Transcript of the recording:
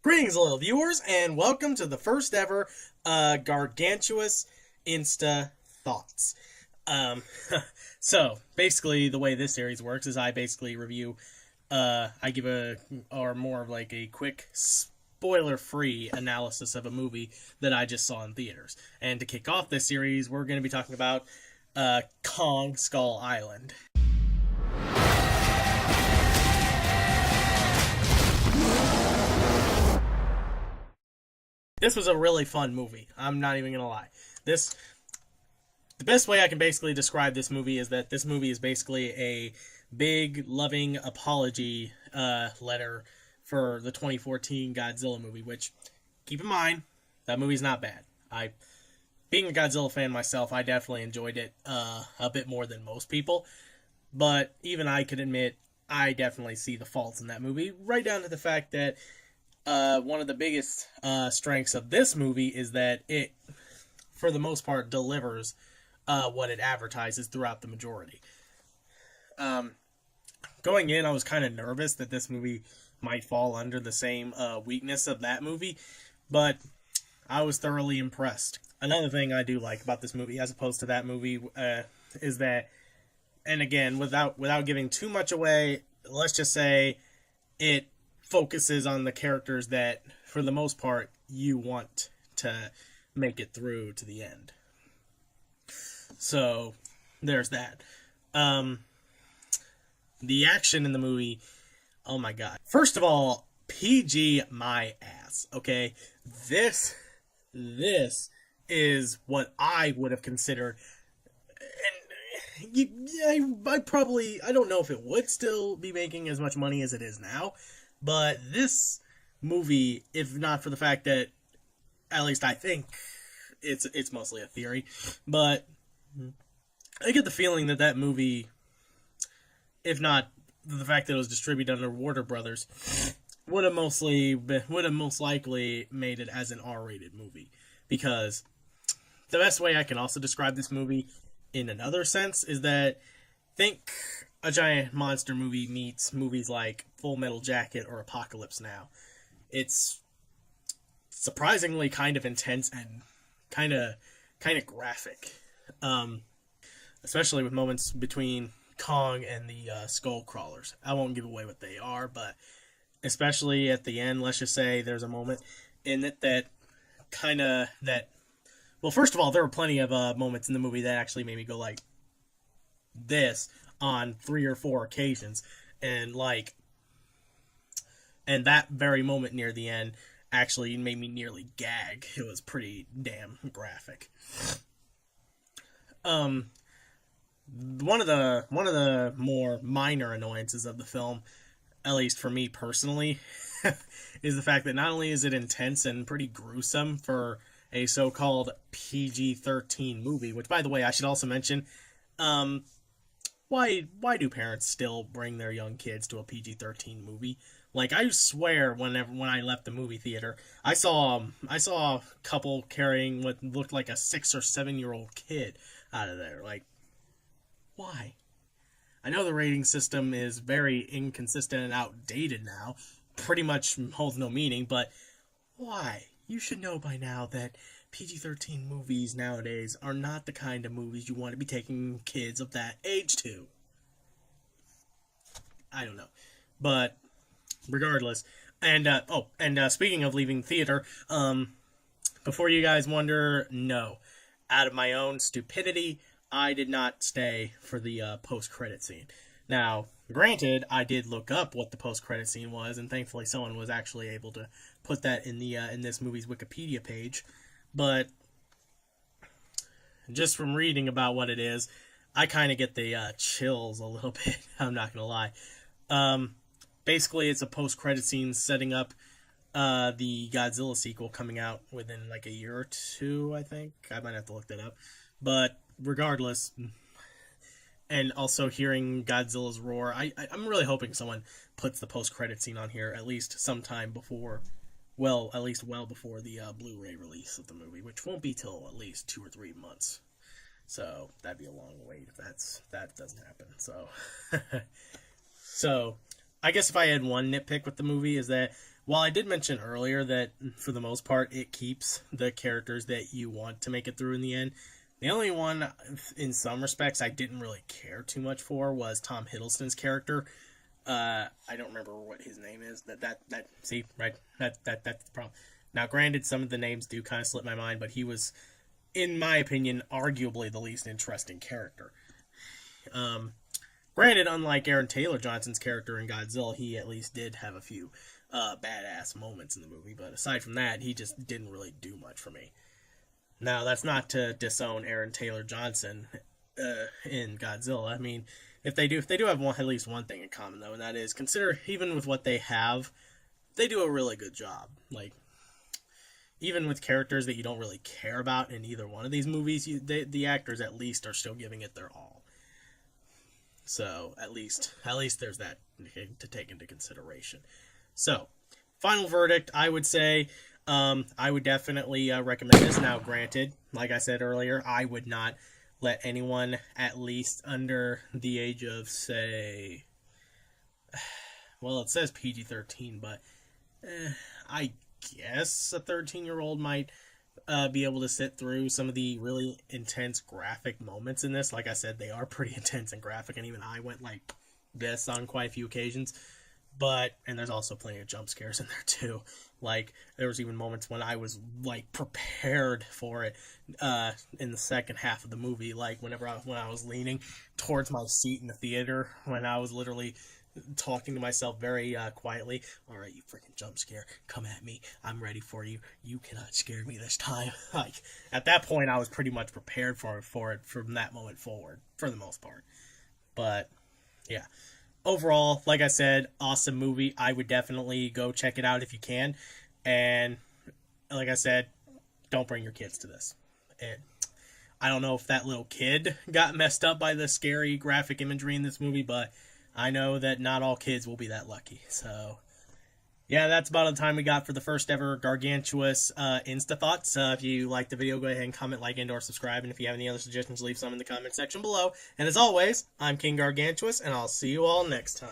Greetings, little viewers, and welcome to the first ever Gargantuous Insta Thoughts. Um, so basically, the way this series works is I basically review, I give or more of like a quick spoiler-free analysis of a movie that I just saw in theaters. And to kick off this series, we're going to be talking about Kong Skull Island. This was a really fun movie. I'm not even gonna lie. This The best way I can basically describe this movie is that this movie is basically a big loving apology letter for the 2014 Godzilla movie. Which, keep in mind, that movie's not bad. Being a Godzilla fan myself, I definitely enjoyed it a bit more than most people. But even I could admit I definitely see the faults in that movie, right down to the fact that one of the biggest strengths of this movie is that it, for the most part, delivers what it advertises throughout the majority. Um, Going in, I was kind of nervous that this movie might fall under the same weakness of that movie, but I was thoroughly impressed. Another thing I do like about this movie, as opposed to that movie, is that, and again, without giving too much away, let's just say it focuses on the characters that, for the most part, you want to make it through to the end. So there's that. Um, the action in the movie, oh my god. First of all, PG my ass. Okay, this this is what I would have considered. And I don't know if it would still be making as much money as it is now, but this movie, if not for the fact that, at least I think it's mostly a theory, but I get the feeling that that movie, if not the fact that it was distributed under Warner Brothers, would have most likely made it as an R-rated movie. Because the best way I can also describe this movie in another sense is that, think a giant monster movie meets movies like Full Metal Jacket or Apocalypse Now. It's surprisingly kind of intense and kind of graphic, um, especially with moments between Kong and the skull crawlers. I won't give away what they are, but especially at the end, let's just say there's a moment in it that kind of that. Well, first of all, there were plenty of moments in the movie that actually made me go like this on 3 or 4 occasions, and that very moment near the end actually made me nearly gag. It was pretty damn graphic. Um, one of the more minor annoyances of the film, at least for me personally, is the fact that not only is it intense and pretty gruesome for a so-called PG-13 movie, which, by the way, I should also mention, um, why do parents still bring their young kids to a PG-13 movie? Like, I swear, when I left the movie theater, I saw a couple carrying what looked like a 6 or 7 year old kid out of there. Like, why? I know the rating system is very inconsistent and outdated now, pretty much holds no meaning, but why? You should know by now that PG-13 movies nowadays are not the kind of movies you want to be taking kids of that age to. I don't know. But regardless, and speaking of leaving theater, before you guys wonder, no, out of my own stupidity, I did not stay for the post-credit scene. Now, granted, I did look up what the post-credit scene was, and thankfully, someone was actually able to put that in the in this movie's Wikipedia page. But just from reading about what it is, I kind of get the chills a little bit. I'm not gonna lie. Um, Basically, it's a post-credit scene setting up the Godzilla sequel coming out within like a year or two. I think I might have to look that up, but regardless, and also hearing Godzilla's roar, I'm really hoping someone puts the post-credit scene on here at least sometime before, well, at least well before the Blu-ray release of the movie, which won't be till at least 2 or 3 months. So that'd be a long wait if that doesn't happen. So, so I guess if I had one nitpick with the movie is that while I did mention earlier that for the most part it keeps the characters that you want to make it through in the end, the only one in some respects I didn't really care too much for was Tom Hiddleston's character. I don't remember what his name is. See, right? That's the problem. Now, granted, some of the names do kind of slip my mind, but he was, in my opinion, arguably the least interesting character. Granted, unlike Aaron Taylor Johnson's character in Godzilla, he at least did have a few badass moments in the movie, but aside from that, he just didn't really do much for me. Now, that's not to disown Aaron Taylor Johnson in Godzilla. I mean, if they do have at least one thing in common, though, and that is, consider, even with what they have, they do a really good job. Like, even with characters that you don't really care about in either one of these movies, the actors at least are still giving it their all. So, at least there's that to take into consideration. So, final verdict, I would say, I would definitely recommend this. Now, granted, like I said earlier, I would not let anyone at least under the age of, say, well, it says PG-13, but I guess a 13-year-old might be able to sit through some of the really intense graphic moments in this. Like I said, they are pretty intense and graphic, and even I went like this on quite a few occasions. And there's also plenty of jump scares in there too. Like, there was even moments when I was like prepared for it in the second half of the movie, like when I was leaning towards my seat in the theater, when I was literally talking to myself very quietly. All right, you freaking jump scare, come at me. I'm ready for you. You cannot scare me this time. Like, at that point, I was pretty much prepared for it from that moment forward, for the most part. But yeah, overall, like I said, awesome movie. I would definitely go check it out if you can. And like I said, don't bring your kids to this. I don't know if that little kid got messed up by the scary graphic imagery in this movie, but I know that not all kids will be that lucky. So, yeah, that's about the time we got for the first ever Gargantuous Insta Thoughts. If you liked the video, go ahead and comment, like, and/or subscribe. And if you have any other suggestions, leave some in the comment section below. And as always, I'm King Gargantuous, and I'll see you all next time.